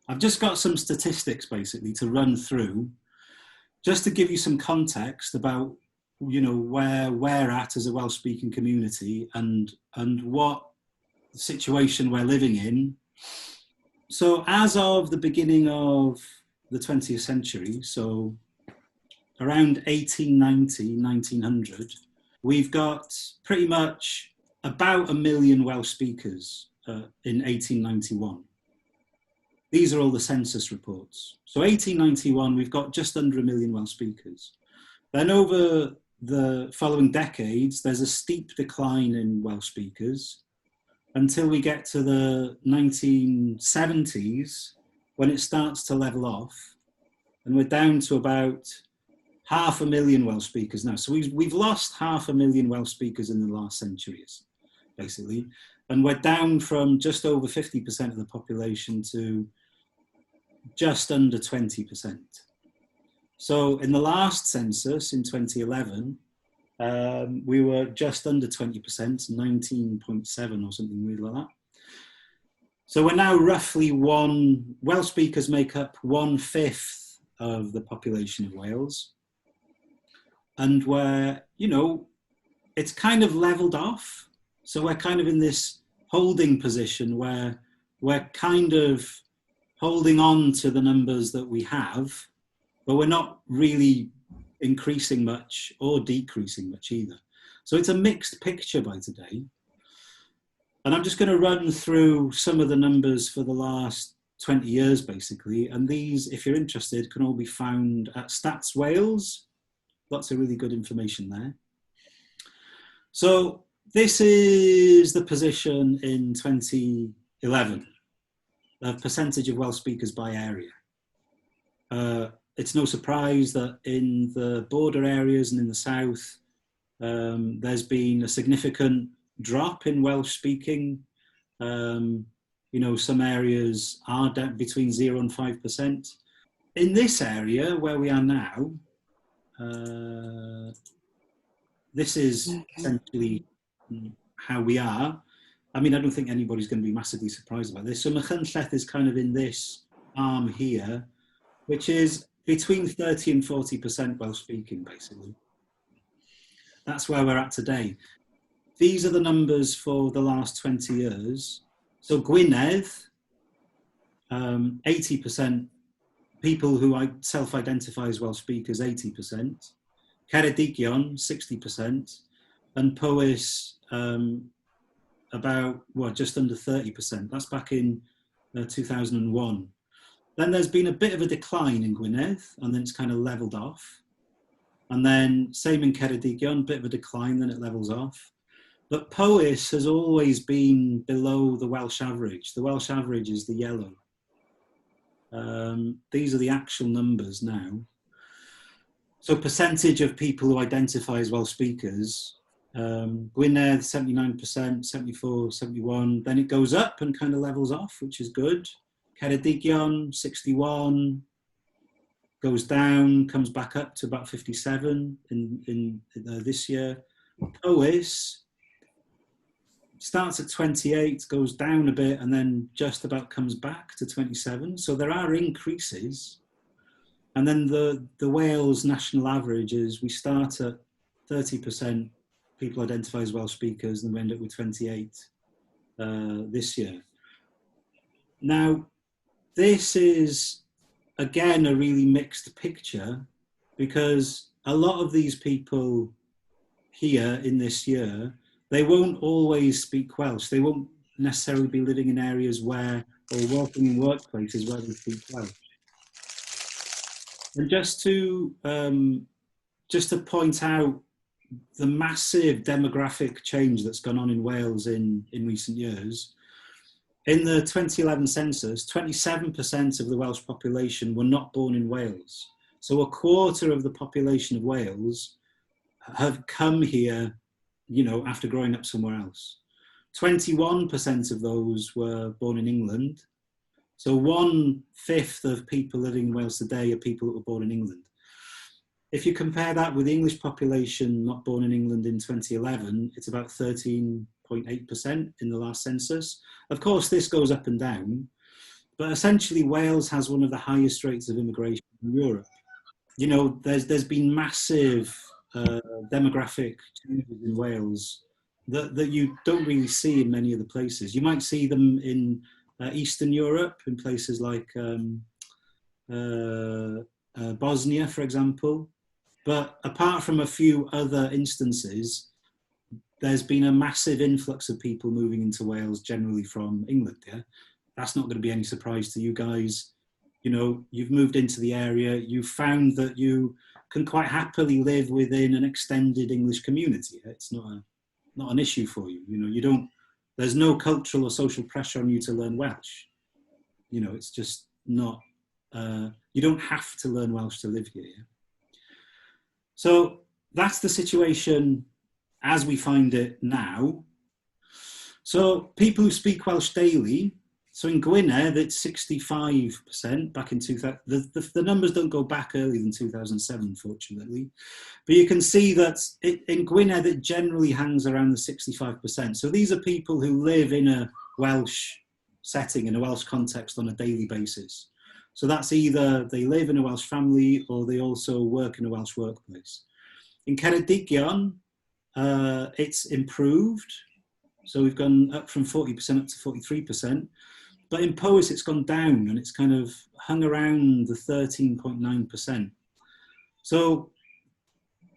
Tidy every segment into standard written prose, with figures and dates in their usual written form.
I've just got some statistics basically to run through, just to give you some context about, where we're at as a Welsh-speaking community and what situation we're living in. So as of the beginning of the 20th century, so around 1890, 1900, we've got pretty much about 1 million Welsh speakers in 1891. These are all the census reports. So 1891, we've got just under 1 million Welsh speakers. Then over the following decades, there's a steep decline in Welsh speakers until we get to the 1970s, when it starts to level off. And we're down to about 500,000 Welsh speakers now. So we've lost 500,000 Welsh speakers in the last centuries, basically. And we're down from just over 50% of the population to just under 20%. So in the last census in 2011, we were just under 20%, 19.7 or something weird like that. So we're now roughly Welsh speakers make up 1/5 of the population of Wales. And we're, it's kind of leveled off. So we're kind of in this holding position where we're kind of holding on to the numbers that we have, but we're not really increasing much or decreasing much either. So it's a mixed picture by today. And I'm just going to run through some of the numbers for the last 20 years, basically. And these, if you're interested, can all be found at Stats Wales. Lots of really good information there. So this is the position in 2011 of percentage of Welsh speakers by area. It's no surprise that in the border areas and in the south, there's been a significant drop in Welsh speaking. Some areas are down between 0 and 5%. In this area where we are now, this is essentially how we are. I mean, I don't think anybody's going to be massively surprised about this. So Machynlleth is kind of in this arm here, which is between 30 and 40% Welsh speaking, basically. That's where we're at today. These are the numbers for the last 20 years. So Gwynedd, 80%, people who self-identify as Welsh speakers, 80%. Ceredigion, 60%. And Powys, about, just under 30%. That's back in 2001. Then there's been a bit of a decline in Gwynedd, and then it's kind of levelled off. And then same in Ceredigion, bit of a decline, then it levels off. But Powys has always been below the Welsh average. The Welsh average is the yellow. These are the actual numbers now. So percentage of people who identify as Welsh speakers, Gwynedd 79%, 74, 71, then it goes up and kind of levels off, which is good. Ceredigion 61, goes down, comes back up to about 57 in this year. Powys starts at 28, goes down a bit, and then just about comes back to 27. So there are increases. And then the Wales national average is we start at 30% people identify as Welsh speakers, and we end up with 28 this year. Now, this is, again, a really mixed picture, because a lot of these people here in this year, they won't always speak Welsh. They won't necessarily be living in areas where, or working in workplaces where they speak Welsh. And just to point out the massive demographic change that's gone on in Wales in recent years, in the 2011 census, 27% of the Welsh population were not born in Wales. So a quarter of the population of Wales have come here, after growing up somewhere else. 21% of those were born in England. So 1/5 of people living in Wales today are people that were born in England. If you compare that with the English population not born in England in 2011, it's about 13.8% in the last census. Of course, this goes up and down, But essentially, Wales has one of the highest rates of immigration in Europe. You know, there's been massive demographic changes in Wales that you don't really see in many other places. You might see them in Eastern Europe, in places like Bosnia, for example. But apart from a few other instances, there's been a massive influx of people moving into Wales, generally from England. Yeah, that's not going to be any surprise to you guys. You know, you've moved into the area, you've found that you can quite happily live within an extended English community. It's not an issue for you. You know, you don't, there's no cultural or social pressure on you to learn Welsh. You know, it's just not, you don't have to learn Welsh to live here. Yeah? So that's the situation as we find it now. So people who speak Welsh daily, so in Gwynedd, it's 65% back in 2000. The numbers don't go back earlier than 2007, unfortunately. But you can see that in Gwynedd, it generally hangs around the 65%. So these are people who live in a Welsh setting, in a Welsh context on a daily basis. So that's either they live in a Welsh family or they also work in a Welsh workplace. In Ceredigion, it's improved. So we've gone up from 40% up to 43%. But in Powys, it's gone down and it's kind of hung around the 13.9%. So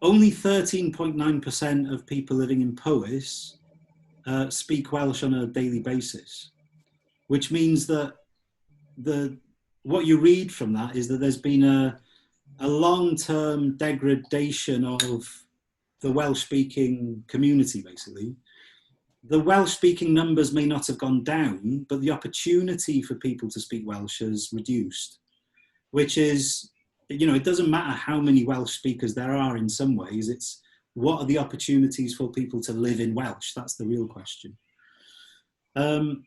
only 13.9% of people living in Powys speak Welsh on a daily basis, which means that what you read from that is that there's been a long-term degradation of the Welsh-speaking community, basically. The Welsh-speaking numbers may not have gone down, but the opportunity for people to speak Welsh has reduced, which is, you know, it doesn't matter how many Welsh speakers there are in some ways, it's what are the opportunities for people to live in Welsh? That's the real question. And,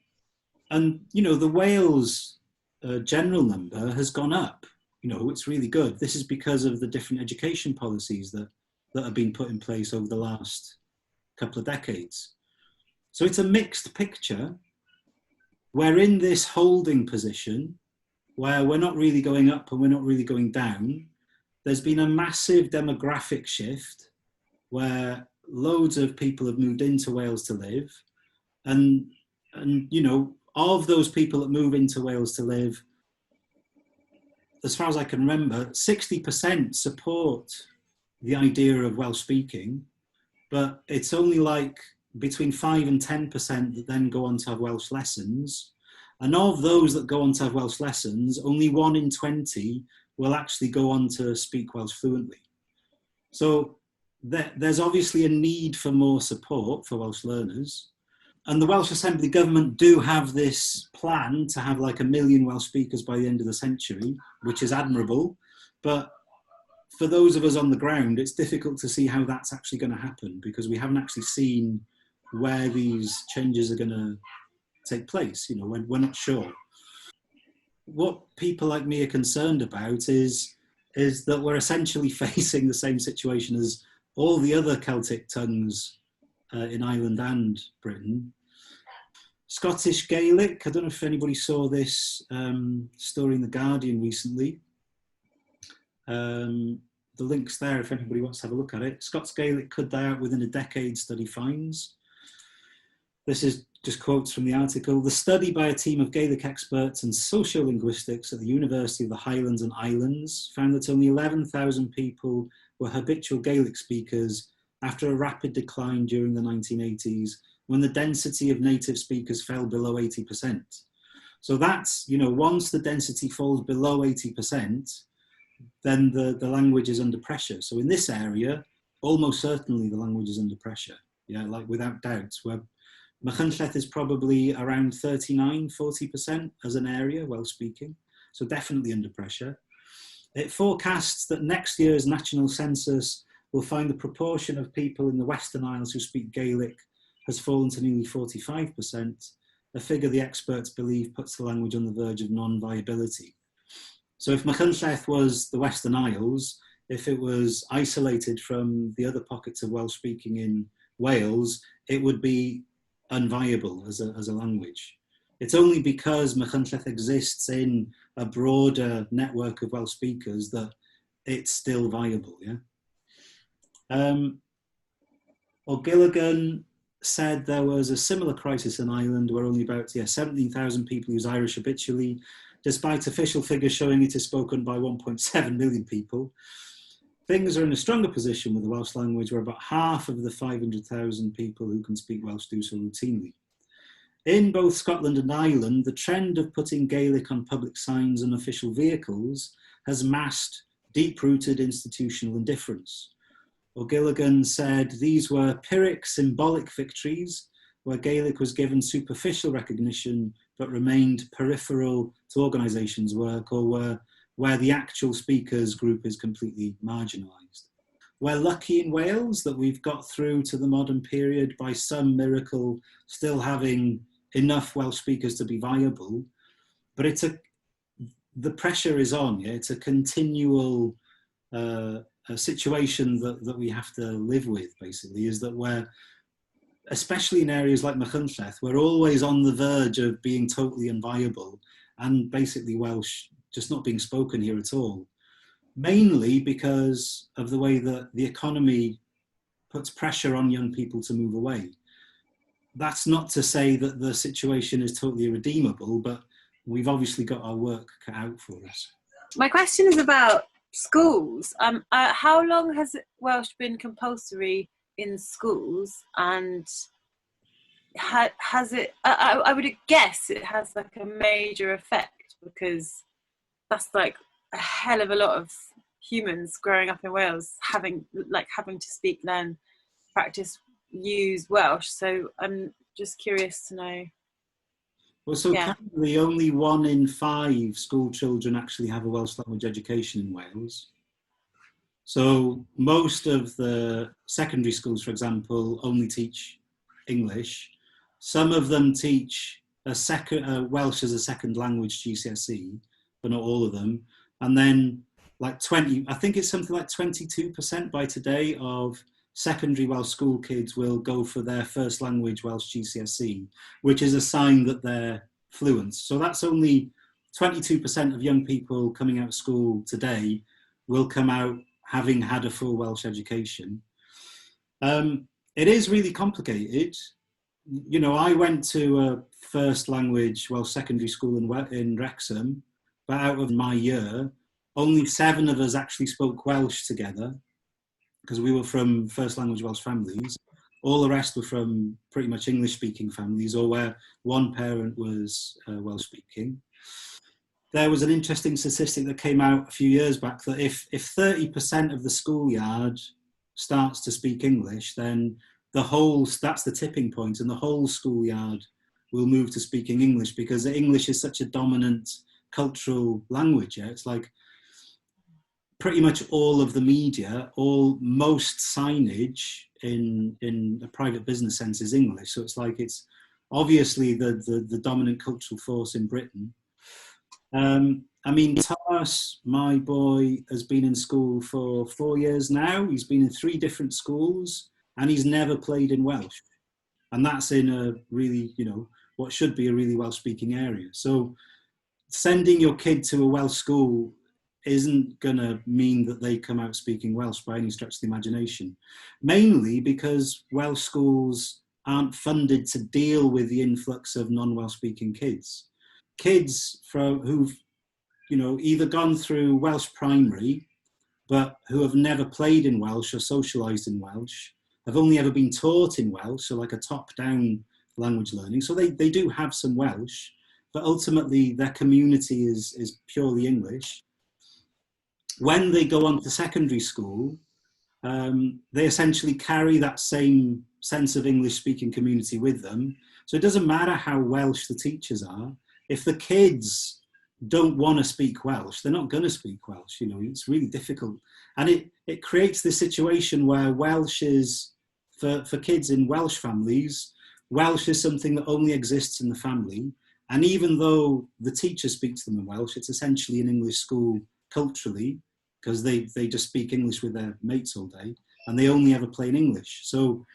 you know, the Wales general number has gone up. You know, it's really good. This is because of the different education policies that have been put in place over the last couple of decades. So it's a mixed picture. We're in this holding position where we're not really going up and we're not really going down. There's been a massive demographic shift where loads of people have moved into Wales to live. And you know, of those people that move into Wales to live, as far as I can remember, 60% support the idea of Welsh speaking, but it's only like between 5 and 10% that then go on to have Welsh lessons. And of those that go on to have Welsh lessons, only 1 in 20 will actually go on to speak Welsh fluently. So there's obviously a need for more support for Welsh learners. And the Welsh Assembly government do have this plan to have like 1 million Welsh speakers by the end of the century, which is admirable. But for those of us on the ground, it's difficult to see how that's actually going to happen because we haven't actually seen where these changes are going to take place. You know, we're not sure. What people like me are concerned about is that we're essentially facing the same situation as all the other Celtic tongues in Ireland and Britain. Scottish Gaelic, I don't know if anybody saw this story in The Guardian recently. The link's there if anybody wants to have a look at it. Scots Gaelic could die out within a decade, study finds. This is just quotes from the article. The study by a team of Gaelic experts and sociolinguistics at the University of the Highlands and Islands found that only 11,000 people were habitual Gaelic speakers after a rapid decline during the 1980s when the density of native speakers fell below 80%. So that's, you know, once the density falls below 80%, then the language is under pressure. So in this area, almost certainly the language is under pressure, yeah, like without doubt. Where Machynlleth is probably around 39–40% as an area, Welsh speaking, so definitely under pressure. It forecasts that next year's national census will find the proportion of people in the Western Isles who speak Gaelic has fallen to nearly 45%, a figure the experts believe puts the language on the verge of non-viability. So if Machynlleth was the Western Isles, if it was isolated from the other pockets of Welsh speaking in Wales, it would be unviable as a language. It's only because Machynlleth exists in a broader network of Welsh speakers that it's still viable, yeah? O'Gilligan said there was a similar crisis in Ireland where only about 17,000 people use Irish habitually, despite official figures showing it is spoken by 1.7 million people. Things are in a stronger position with the Welsh language, where about half of the 500,000 people who can speak Welsh do so routinely. In both Scotland and Ireland, the trend of putting Gaelic on public signs and official vehicles has masked deep-rooted institutional indifference. O'Gilligan said these were Pyrrhic symbolic victories where Gaelic was given superficial recognition but remained peripheral to organisations' work, or where the actual speakers group is completely marginalised. We're lucky in Wales that we've got through to the modern period by some miracle, still having enough Welsh speakers to be viable, but the pressure is on, yeah? It's a continual a situation that we have to live with, basically, is that we're, especially in areas like Machynlleth, we're always on the verge of being totally unviable and basically Welsh just not being spoken here at all, mainly because of the way that the economy puts pressure on young people to move away. That's not to say that the situation is totally irredeemable, but we've obviously got our work cut out for us. My question is about schools. How long has Welsh been compulsory in schools, and has it? I would guess it has like a major effect, because that's like a hell of a lot of humans growing up in Wales having to speak, learn, practice, use Welsh. So I'm just curious to know. Well, so currently only 1 in 5 school children actually have a Welsh language education in Wales. So most of the secondary schools, for example, only teach English. Some of them teach Welsh as a second language GCSE, but not all of them. And then I think it's something like 22% by today of secondary Welsh school kids will go for their first language Welsh GCSE, which is a sign that they're fluent. So that's only 22% of young people coming out of school today will come out having had a full Welsh education. It is really complicated. You know, I went to a first language Welsh secondary school in Wrexham, but out of my year, only 7 of us actually spoke Welsh together, because we were from first language Welsh families. All the rest were from pretty much English speaking families, or where one parent was Welsh speaking. There was an interesting statistic that came out a few years back that if 30% of the schoolyard starts to speak English, then that's the tipping point, and the whole schoolyard will move to speaking English, because English is such a dominant cultural language. Yeah? It's like pretty much all of the media, most signage in a private business sense is English. So it's like it's obviously the dominant cultural force in Britain. I mean, Thomas, my boy, has been in school for 4 years now. He's been in 3 different schools, and he's never played in Welsh. And that's in a really, what should be a really Welsh-speaking area. So sending your kid to a Welsh school isn't going to mean that they come out speaking Welsh by any stretch of the imagination. Mainly because Welsh schools aren't funded to deal with the influx of non-Welsh speaking kids. Kids who've either gone through Welsh primary, but who have never played in Welsh or socialised in Welsh, have only ever been taught in Welsh, so like a top-down language learning. So they do have some Welsh, but ultimately their community is purely English. When they go on to secondary school, they essentially carry that same sense of English-speaking community with them. So it doesn't matter how Welsh the teachers are. If the kids don't want to speak Welsh, they're not going to speak Welsh. It's really difficult. And it creates this situation where Welsh is, for kids in Welsh families, Welsh is something that only exists in the family. And even though the teacher speaks to them in Welsh, it's essentially an English school culturally, because they just speak English with their mates all day, and they only ever play in English. So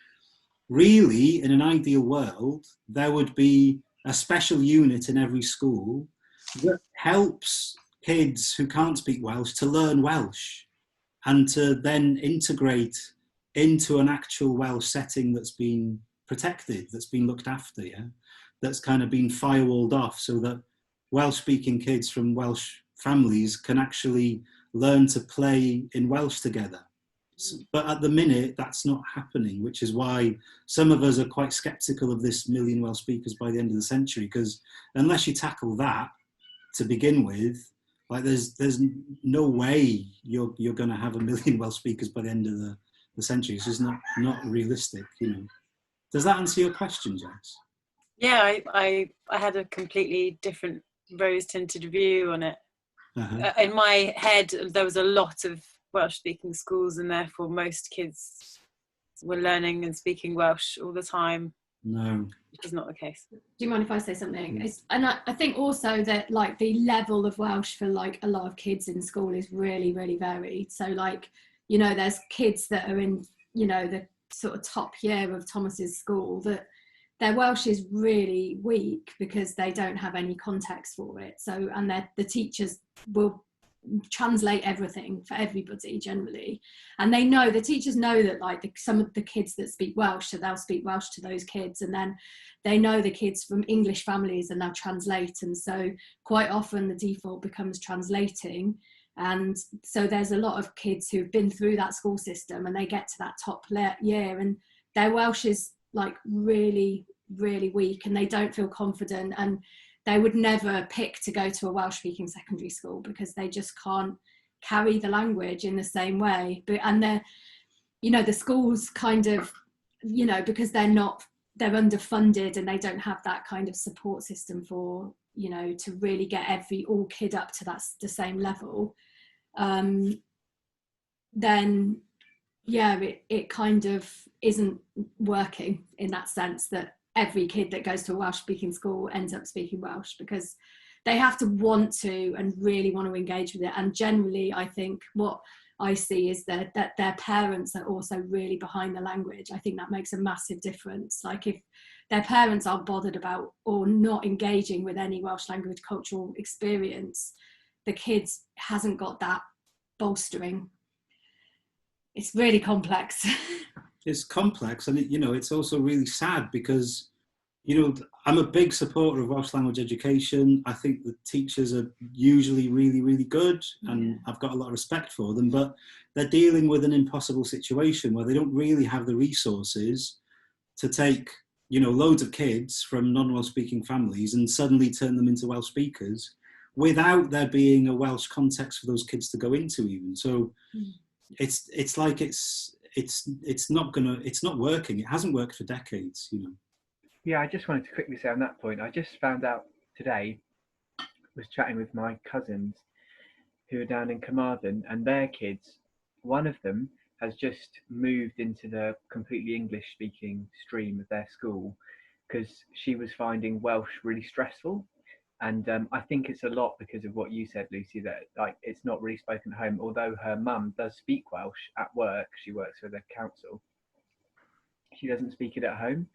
really, in an ideal world, there would be a special unit in every school that helps kids who can't speak Welsh to learn Welsh and to then integrate into an actual Welsh setting that's been protected, that's been looked after, yeah? That's kind of been firewalled off so that Welsh-speaking kids from Welsh families can actually learn to play in Welsh together. But at the minute, that's not happening, which is why some of us are quite sceptical of this million Welsh speakers by the end of the century, because unless you tackle that to begin with, like there's no way you're going to have a million Welsh speakers by the end of the century. It's just not realistic, you know. Does that answer your question, Jax? Yeah, I had a completely different rose-tinted view on it. Uh-huh. In my head, there was a lot of Welsh-speaking schools, and therefore most kids were learning and speaking Welsh all the time. No, which is not the case. Do you mind if I say something? And I think also that like the level of Welsh for like a lot of kids in school is really, really varied. So like, you know, there's kids that are in, you know, the sort of top year of Thomas's school that their Welsh is really weak because they don't have any context for it. So, and the teachers will translate everything for everybody generally, and the teachers know that like some of the kids that speak Welsh, so they'll speak Welsh to those kids, and then they know the kids from English families and they'll translate, and so quite often the default becomes translating. And so there's a lot of kids who've been through that school system and they get to that top year and their Welsh is like really, really weak and they don't feel confident, and they would never pick to go to a Welsh-speaking secondary school because they just can't carry the language in the same way. But and they're, you know, the schools kind of, you know, because they're underfunded and they don't have that kind of support system for, you know, to really get all kid up to the same level. Then yeah, it kind of isn't working in that sense that every kid that goes to a Welsh-speaking school ends up speaking Welsh, because they have to want to and really want to engage with it. And generally, I think what I see is that their parents are also really behind the language. I think that makes a massive difference. Like if their parents aren't bothered about or not engaging with any Welsh language cultural experience, the kids hasn't got that bolstering. It's really complex. It's complex, and you know, it's also really sad because, you know, I'm a big supporter of Welsh language education. I think the teachers are usually really, really good, and I've got a lot of respect for them, but they're dealing with an impossible situation where they don't really have the resources to take, you know, loads of kids from non-Welsh speaking families and suddenly turn them into Welsh speakers without there being a Welsh context for those kids to go into even. So it's like it's not working. It hasn't worked for decades, you know. Yeah, I just wanted to quickly say on that point, I just found out today, was chatting with my cousins who are down in Carmarthen, and their kids, one of them has just moved into the completely English speaking stream of their school because she was finding Welsh really stressful. And I think it's a lot because of what you said, Lucy, that like it's not really spoken at home, although her mum does speak Welsh at work. She works for the council. She doesn't speak it at home.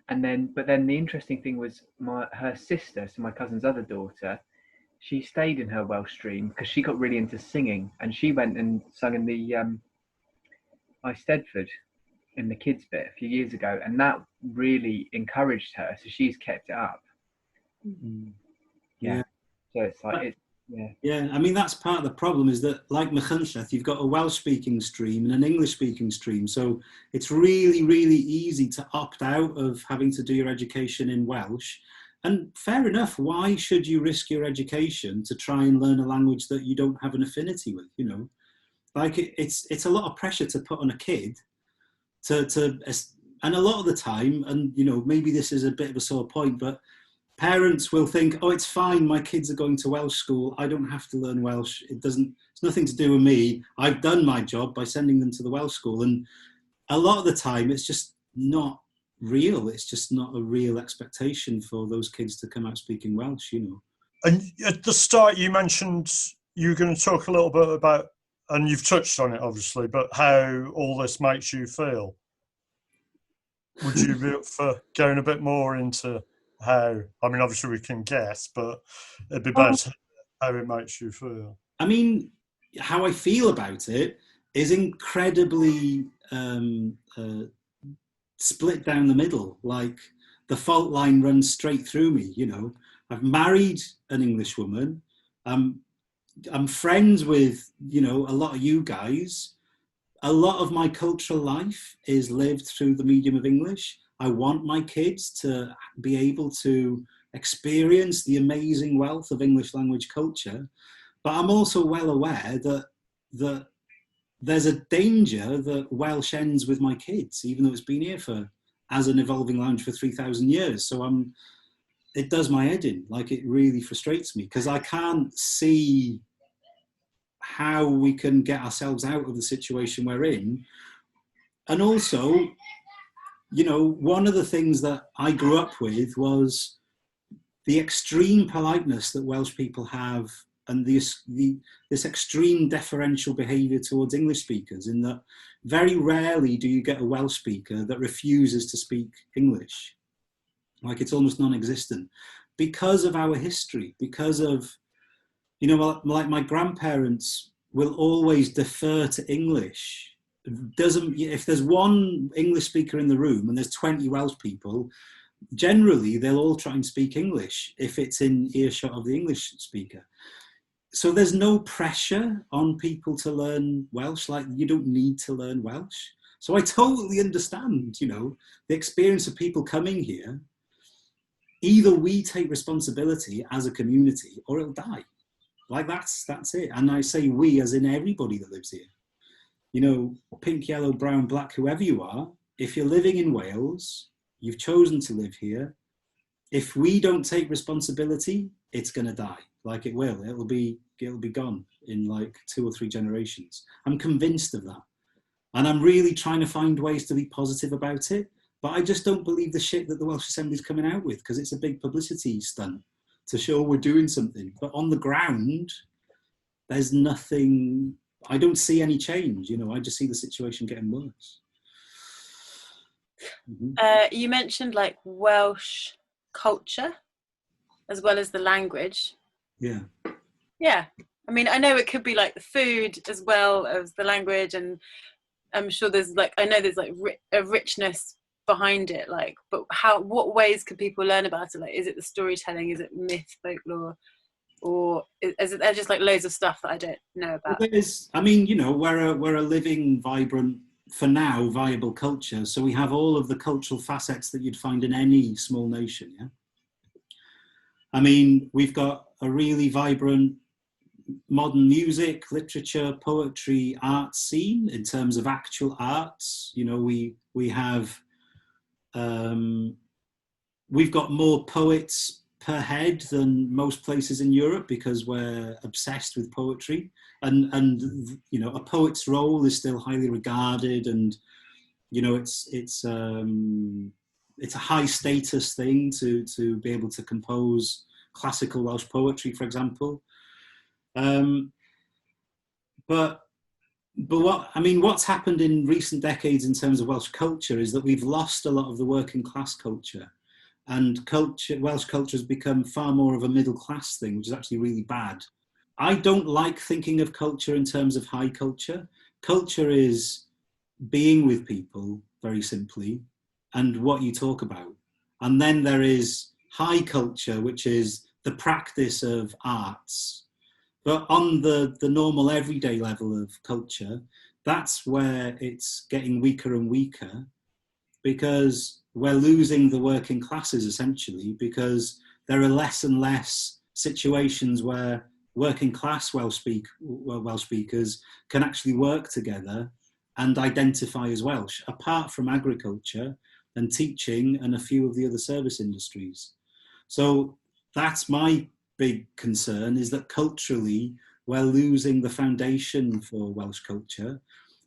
But then the interesting thing was her sister, so my cousin's other daughter, she stayed in her Welsh stream because she got really into singing, and she went and sung in the Eisteddfod in the kids bit a few years ago, and that really encouraged her. So she's kept it up. Mm-hmm. Yeah. So it's like Yeah, I mean, that's part of the problem, is that like Machynlleth, you've got a Welsh-speaking stream and an English-speaking stream. So it's really, really easy to opt out of having to do your education in Welsh. And fair enough, why should you risk your education to try and learn a language that you don't have an affinity with, you know? Like it's a lot of pressure to put on a kid and a lot of the time, and you know, maybe this is a bit of a sore point, but parents will think, oh, it's fine, my kids are going to Welsh school, I don't have to learn Welsh, it's nothing to do with me, I've done my job by sending them to the Welsh school. And a lot of the time it's just not real, it's just not a real expectation for those kids to come out speaking Welsh, you know. And at the start you mentioned you were going to talk a little bit about, and you've touched on it obviously, but how all this makes you feel. Would you be up for going a bit more into how, I mean, obviously we can guess, but it'd be better how it makes you feel. I mean, how I feel about it is incredibly split down the middle. Like the fault line runs straight through me, you know. I've married an English woman. I'm friends with, you know, a lot of you guys. A lot of my cultural life is lived through the medium of English. I want my kids to be able to experience the amazing wealth of English language culture, but I'm also well aware that there's a danger that Welsh ends with my kids, even though it's been here as an evolving language for 3,000 years. So it does my head in. Like, it really frustrates me because I can't see how we can get ourselves out of the situation we're in. And also, you know, one of the things that I grew up with was the extreme politeness that Welsh people have, and this extreme deferential behaviour towards English speakers, in that very rarely do you get a Welsh speaker that refuses to speak English. Like, it's almost non-existent because of our history, because of, you know, like my grandparents will always defer to English. If there's one English speaker in the room and there's 20 Welsh people, generally they'll all try and speak English if it's in earshot of the English speaker. So there's no pressure on people to learn Welsh. Like, you don't need to learn Welsh. So I totally understand, you know, the experience of people coming here. Either we take responsibility as a community or it'll die. Like, that's it. And I say we as in everybody that lives here. You know, pink, yellow, brown, black, whoever you are, if you're living in Wales, you've chosen to live here. If we don't take responsibility, it's going to die. Like, it will. It'll be gone in like 2 or 3 generations. I'm convinced of that. And I'm really trying to find ways to be positive about it. But I just don't believe the shit that the Welsh Assembly's coming out with, because it's a big publicity stunt to show we're doing something. But on the ground, there's nothing. I don't see any change. You know, I just see the situation getting worse. Mm-hmm. You mentioned like Welsh culture as well as the language. Yeah. Yeah. I mean, I know it could be like the food as well as the language, and I'm sure there's like, I know there's like a richness behind it, like, but what ways could people learn about it? Like, is it the storytelling? Is it myth, folklore? Or is there just like loads of stuff that I don't know about? Well, I mean, you know, we're a living, vibrant, for now, viable culture. So we have all of the cultural facets that you'd find in any small nation, yeah? I mean, we've got a really vibrant modern music, literature, poetry, art scene in terms of actual arts. You know, we have, we've got more poets per head than most places in Europe because we're obsessed with poetry, and you know, a poet's role is still highly regarded, and you know, it's a high status thing to be able to compose classical Welsh poetry, for example. But what's happened in recent decades in terms of Welsh culture is that we've lost a lot of the working class culture, and Welsh culture has become far more of a middle class thing, which is actually really bad. I don't like thinking of culture in terms of high culture. Culture is being with people, very simply, and what you talk about. And then there is high culture, which is the practice of arts. But on the normal everyday level of culture, that's where it's getting weaker and weaker, because we're losing the working classes, essentially, because there are less and less situations where working class Welsh speakers can actually work together and identify as Welsh, apart from agriculture and teaching and a few of the other service industries. So that's my big concern, is that culturally we're losing the foundation for Welsh culture.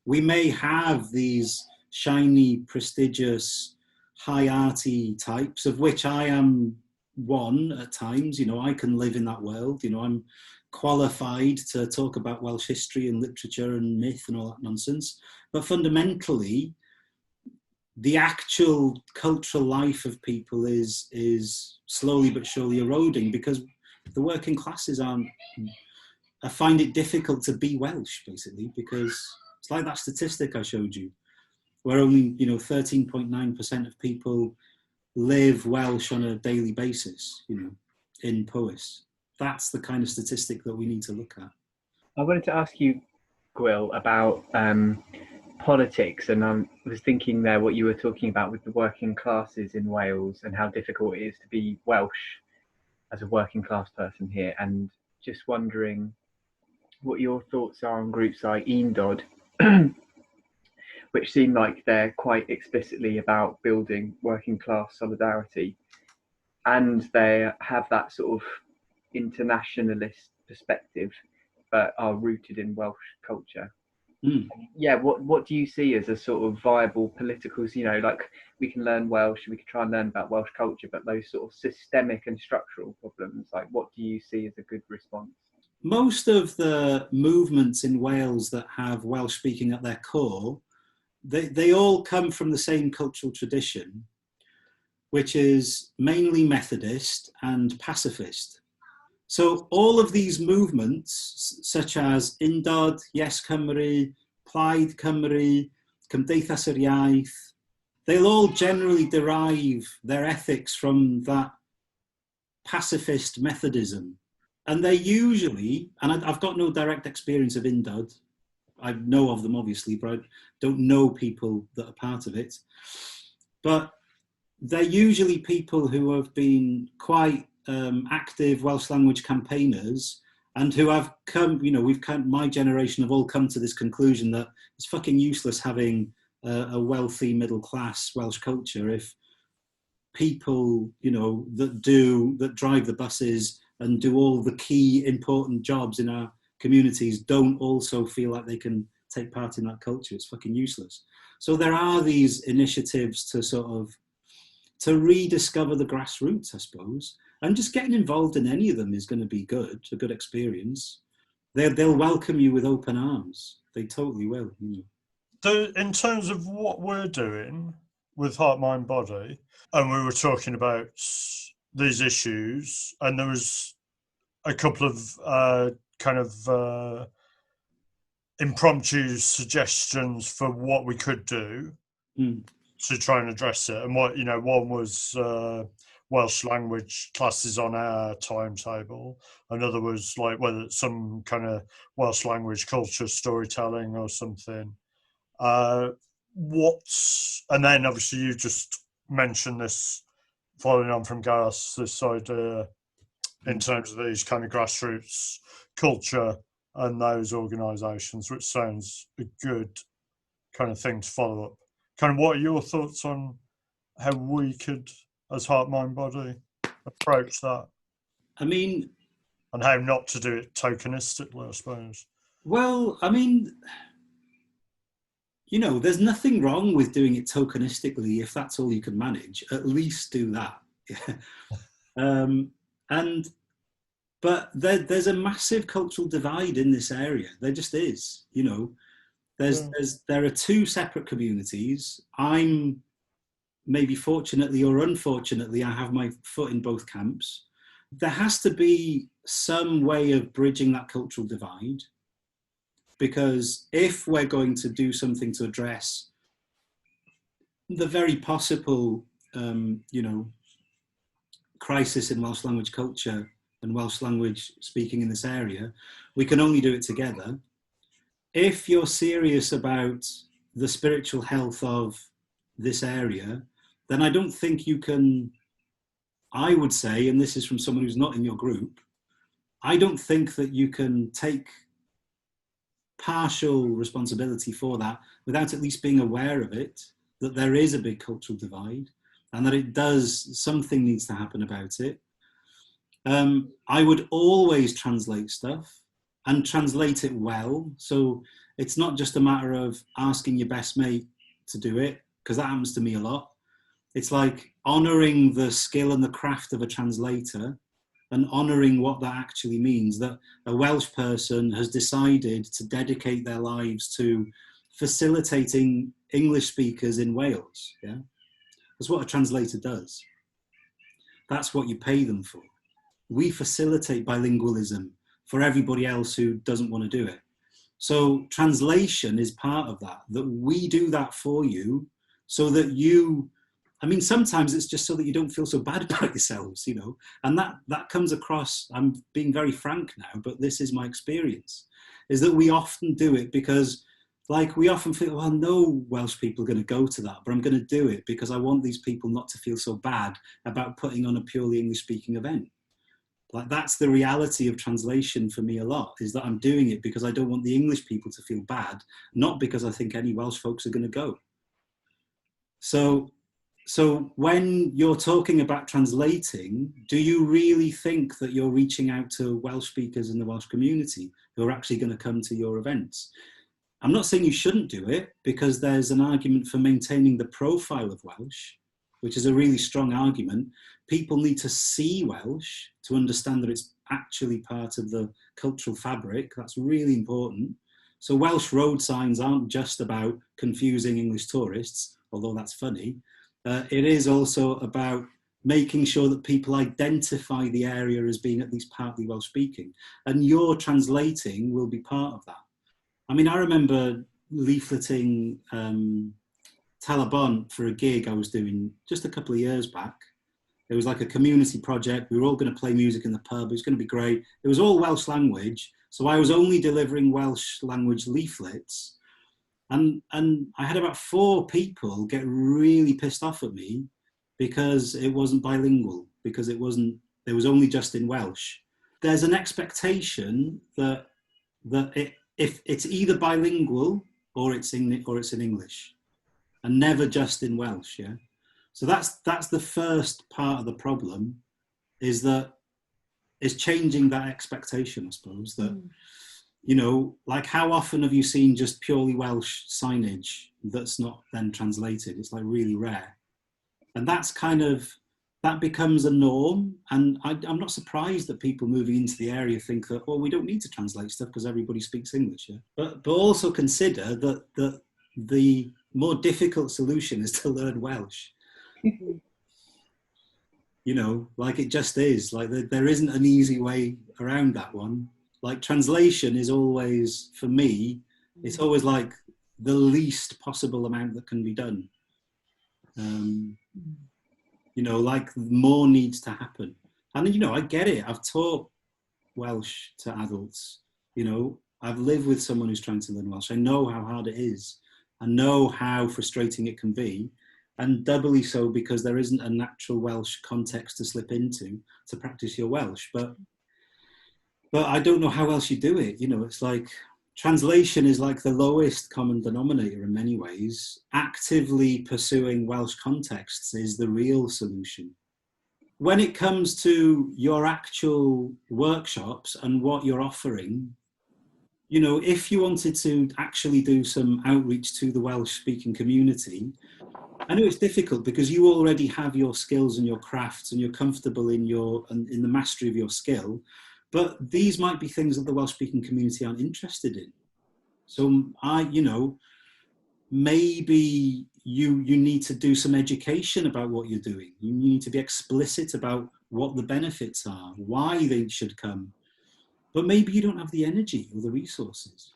We may have these shiny, prestigious, high arty types, of which I am one at times. You know, I can live in that world. You know, I'm qualified to talk about Welsh history and literature and myth and all that nonsense. But fundamentally, the actual cultural life of people is slowly but surely eroding, because the working classes aren't. I find it difficult to be Welsh, basically, because it's like that statistic I showed you, where only 13.9% of people live Welsh on a daily basis, in Powys. That's the kind of statistic that we need to look at. I wanted to ask you, Gwyl, about politics, and I was thinking there what you were talking about with the working classes in Wales and how difficult it is to be Welsh as a working class person here, and just wondering what your thoughts are on groups like Undod, which seem like they're quite explicitly about building working class solidarity, and they have that sort of internationalist perspective, but are rooted in Welsh culture. Yeah, what do you see as a sort of viable political, like we can learn Welsh, we can try and learn about Welsh culture, but those sort of systemic and structural problems, like what do you see as a good response? Most of the movements in Wales that have Welsh speaking at their core, they all come from the same cultural tradition, which is mainly Methodist and pacifist. So all of these movements, such as Undod, Yes Cymru, Plaid Cymru, Cymdeithas yr Iaith, they'll all generally derive their ethics from that pacifist Methodism. And they usually, and I've got no direct experience of Undod, I know of them obviously, but I don't know people that are part of it. But they're usually people who have been quite active Welsh language campaigners, and who have come, my generation have all come to this conclusion that it's fucking useless having a wealthy middle class Welsh culture if people, that drive the buses and do all the key important jobs in our communities don't also feel like they can take part in that culture. It's fucking useless. So there are these initiatives to rediscover the grassroots, I suppose. And just getting involved in any of them is going to be good, a good experience. They'll welcome you with open arms. They totally will. In terms of what we're doing with Heart, Mind, Body, and we were talking about these issues, and there was a couple of impromptu suggestions for what we could do to try and address it. And one was Welsh language classes on our timetable. Another was like whether it's some kind of Welsh language culture storytelling or something. And then obviously you just mentioned this, following on from Gareth, this idea in terms of these kind of grassroots culture and those organisations, which sounds a good kind of thing to follow up. Kind of what are your thoughts on how we could, as Heart, Mind, Body, approach that? I mean... And how not to do it tokenistically, I suppose. Well, I mean... there's nothing wrong with doing it tokenistically if that's all you can manage. At least do that. But there's a massive cultural divide in this area. There just is. There are two separate communities. I'm maybe fortunately or unfortunately, I have my foot in both camps. There has to be some way of bridging that cultural divide. Because if we're going to do something to address the very possible, crisis in Welsh language culture and Welsh language speaking in this area, we can only do it together. If you're serious about the spiritual health of this area, then I don't think you can, I would say, and this is from someone who's not in your group, I don't think that you can take partial responsibility for that without at least being aware of it, that there is a big cultural divide and that something needs to happen about it. I would always translate stuff and translate it well. So it's not just a matter of asking your best mate to do it, because that happens to me a lot. It's like honouring the skill and the craft of a translator and honouring what that actually means, that a Welsh person has decided to dedicate their lives to facilitating English speakers in Wales. Yeah, that's what a translator does. That's what you pay them for. We facilitate bilingualism for everybody else who doesn't want to do it. So translation is part of that, that we do that for you so that you, I mean, sometimes it's just so that you don't feel so bad about yourselves, you know, and that comes across, I'm being very frank now, but this is my experience, is that we often do it because, like, we often feel, well, no Welsh people are going to go to that, but I'm going to do it because I want these people not to feel so bad about putting on a purely English-speaking event. Like, that's the reality of translation for me a lot, is that I'm doing it because I don't want the English people to feel bad, not because I think any Welsh folks are going to go. So when you're talking about translating, do you really think that you're reaching out to Welsh speakers in the Welsh community who are actually going to come to your events? I'm not saying you shouldn't do it, because there's an argument for maintaining the profile of Welsh, which is a really strong argument. People need to see Welsh to understand that it's actually part of the cultural fabric. That's really important. So Welsh road signs aren't just about confusing English tourists, although that's funny. It is also about making sure that people identify the area as being at least partly Welsh speaking. And your translating will be part of that. I mean, I remember leafleting Talabont for a gig I was doing just a couple of years back. It was like a community project. We were all going to play music in the pub. It was going to be great. It was all Welsh language. So I was only delivering Welsh language leaflets. And I had about 4 people get really pissed off at me because it wasn't bilingual, because it was only just in Welsh. There's an expectation that if it's either bilingual or it's in English, and never just in Welsh. Yeah, so that's the first part of the problem, is changing that expectation, I suppose. That you know, like, how often have you seen just purely Welsh signage that's not then translated? It's like really rare, and that becomes a norm. And I'm not surprised that people moving into the area think that, well, we don't need to translate stuff because everybody speaks English. Yeah? But also consider that the more difficult solution is to learn Welsh. You know, like, it just is. Like, there isn't an easy way around that one. Like, translation is always, for me, it's always like the least possible amount that can be done. You know, like, more needs to happen. And, you know, I get it. I've taught Welsh to adults. You know, I've lived with someone who's trying to learn Welsh. I know how hard it is. I know how frustrating it can be. And doubly so because there isn't a natural Welsh context to slip into to practice your Welsh. But I don't know how else you do it. You know, it's like, translation is like the lowest common denominator in many ways. Actively pursuing Welsh contexts is the real solution. When it comes to your actual workshops and what you're offering, you know, if you wanted to actually do some outreach to the Welsh speaking community, I know it's difficult because you already have your skills and your crafts and you're comfortable in the mastery of your skill. But these might be things that the Welsh-speaking community aren't interested in. So you know, maybe you need to do some education about what you're doing. You need to be explicit about what the benefits are, why they should come. But maybe you don't have the energy or the resources.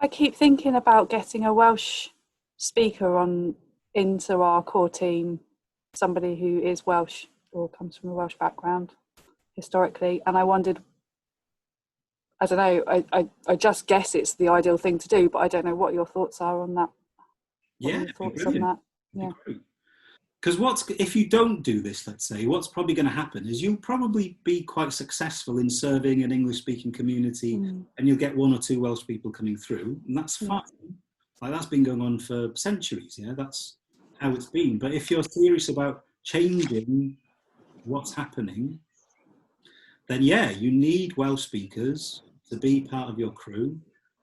I keep thinking about getting a Welsh speaker into our core team, somebody who is Welsh or comes from a Welsh background historically, and I wondered, I don't know, I just guess it's the ideal thing to do, but I don't know what your thoughts are on that. Yeah, thoughts on that? Yeah. Because if you don't do this, let's say, what's probably going to happen is you'll probably be quite successful in serving an English-speaking community, and you'll get 1 or 2 Welsh people coming through, and that's fine. Like, that's been going on for centuries. Yeah, that's how it's been. But if you're serious about changing what's happening, then yeah, you need Welsh speakers to be part of your crew,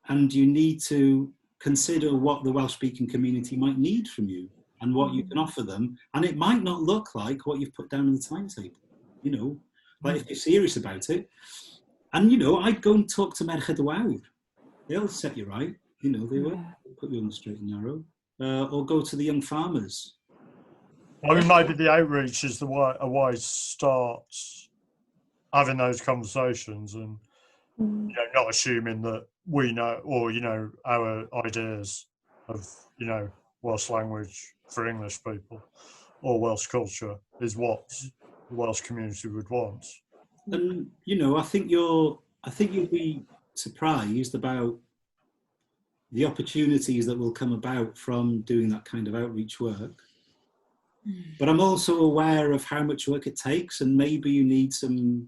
and you need to consider what the Welsh-speaking community might need from you and what you can offer them. And it might not look like what you've put down on the timetable, you know, like, if you're serious about it. And, you know, I'd go and talk to Merched y Wawr. They'll set you right, you know, they will put you on the straight and narrow. or go to the young farmers. I mean, maybe the outreach is a way to start having those conversations, and not assuming that we know, or our ideas of Welsh language for English people or Welsh culture is what the Welsh community would want. And I think you'll be surprised about the opportunities that will come about from doing that kind of outreach work. But I'm also aware of how much work it takes, and maybe you need some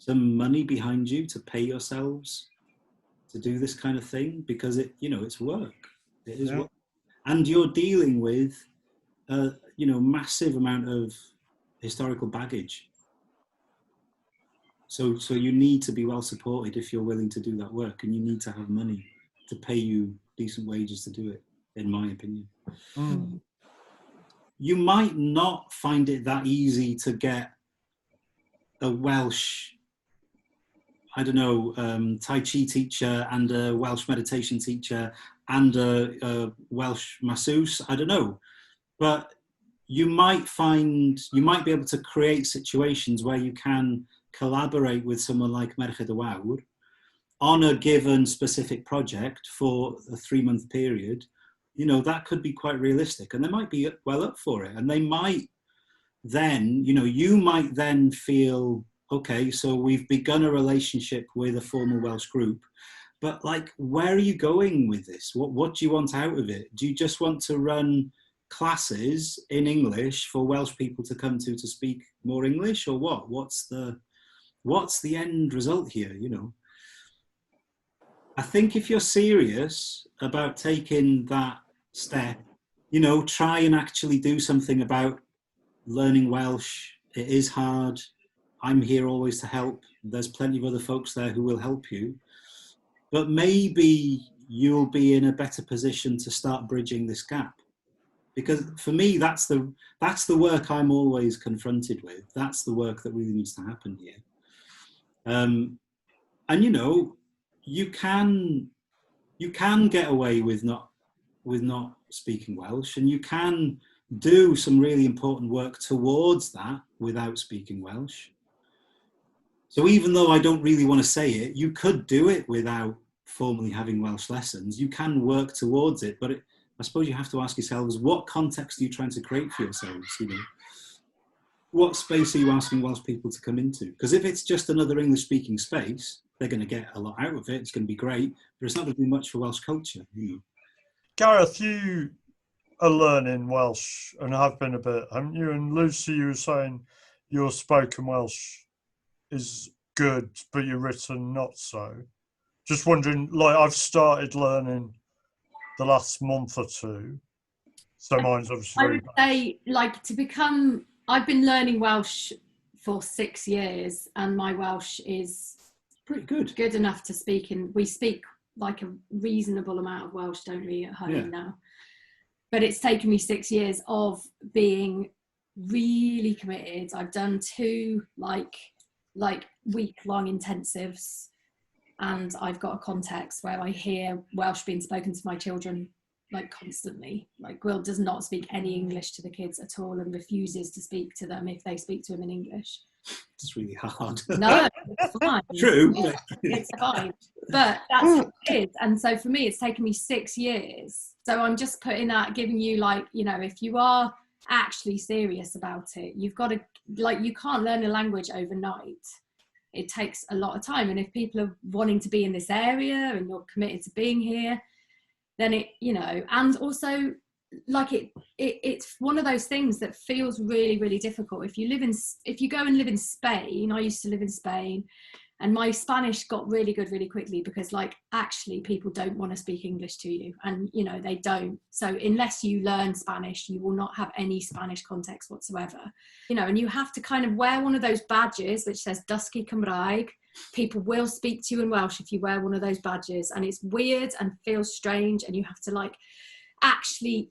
money behind you to pay yourselves to do this kind of thing, because it's work. It is work. And you're dealing with massive amount of historical baggage. So you need to be well supported if you're willing to do that work, and you need to have money to pay you decent wages to do it, in my opinion. You might not find it that easy to get a Welsh, Tai Chi teacher and a Welsh meditation teacher and a Welsh masseuse, I don't know. But you might be able to create situations where you can collaborate with someone like Merched y Wawr on a given specific project for a 3-month period. That could be quite realistic, and they might be well up for it. And they might then, you might then feel, okay, so we've begun a relationship with a formal Welsh group, but where are you going with this? What do you want out of it? Do you just want to run classes in English for Welsh people to come to speak more English, or what? What's the end result here, I think if you're serious about taking that step, try and actually do something about learning Welsh. It is hard. I'm here always to help. There's plenty of other folks there who will help you. But maybe you'll be in a better position to start bridging this gap. Because for me, that's the work I'm always confronted with. That's the work that really needs to happen here. And you can get away with not speaking Welsh, and you can do some really important work towards that without speaking Welsh. So even though I don't really want to say it, you could do it without formally having Welsh lessons. You can work towards it, but I suppose you have to ask yourselves, what context are you trying to create for yourselves? What space are you asking Welsh people to come into? Because if it's just another English-speaking space, they're going to get a lot out of it. It's going to be great, but it's not going to do much for Welsh culture. Gareth, you are learning Welsh and have been a bit, haven't you? And Lucy, you were saying your spoken Welsh is good, but your written not so. Just wondering, I've started learning the last month or two, so mine's obviously. I would say, I've been learning Welsh for 6 years, and my Welsh is pretty good enough to speak in. We speak a reasonable amount of Welsh, don't we, at home now? But it's taken me 6 years of being really committed. I've done 2 week-long intensives, and I've got a context where I hear Welsh being spoken to my children constantly. Gwilym does not speak any English to the kids at all and refuses to speak to them if they speak to him in English. It's really hard. No, it's fine. True. It's fine. But that's what it is. And so for me, it's taken me 6 years. So I'm just putting that, giving you if you are actually serious about it, you've got to, you can't learn a language overnight. It takes a lot of time. And if people are wanting to be in this area and you're committed to being here, then and also it's one of those things that feels really, really difficult. If you go and live in Spain, I used to live in Spain, and my Spanish got really good really quickly because actually people don't want to speak English to you, and they don't. So unless you learn Spanish, you will not have any Spanish context whatsoever. And you have to kind of wear one of those badges which says Dysgu Cymraeg. People will speak to you in Welsh if you wear one of those badges, and it's weird and feels strange, and you have to actually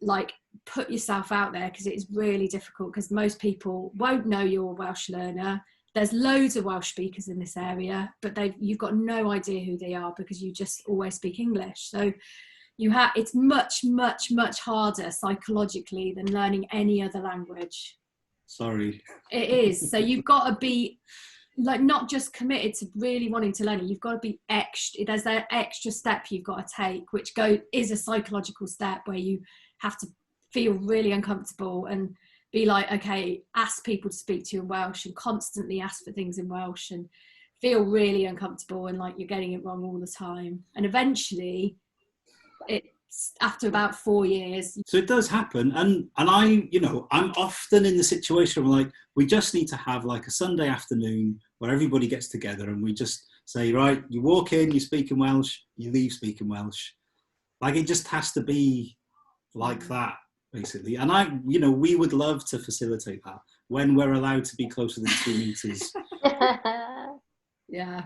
put yourself out there, because it's really difficult, because most people won't know you're a Welsh learner. There's loads of Welsh speakers in this area, but you've got no idea who they are because you just always speak English. So it's much, much, much harder psychologically than learning any other language. Sorry. It is. So you've got to be like not just committed to really wanting to learn it. You've got to be extra. There's that extra step you've got to take, which is a psychological step where you have to feel really uncomfortable and be like, okay, ask people to speak to you in Welsh and constantly ask for things in Welsh and feel really uncomfortable and like you're getting it wrong all the time. And eventually, it's after about 4 years. So it does happen, and I, I'm often in the situation where like we just need to have like a Sunday afternoon where everybody gets together and we just say, right, you walk in, you speak in Welsh, you leave speaking Welsh. Like it just has to be like that, basically. And we would love to facilitate that when we're allowed to be closer than 2 meters. Yeah.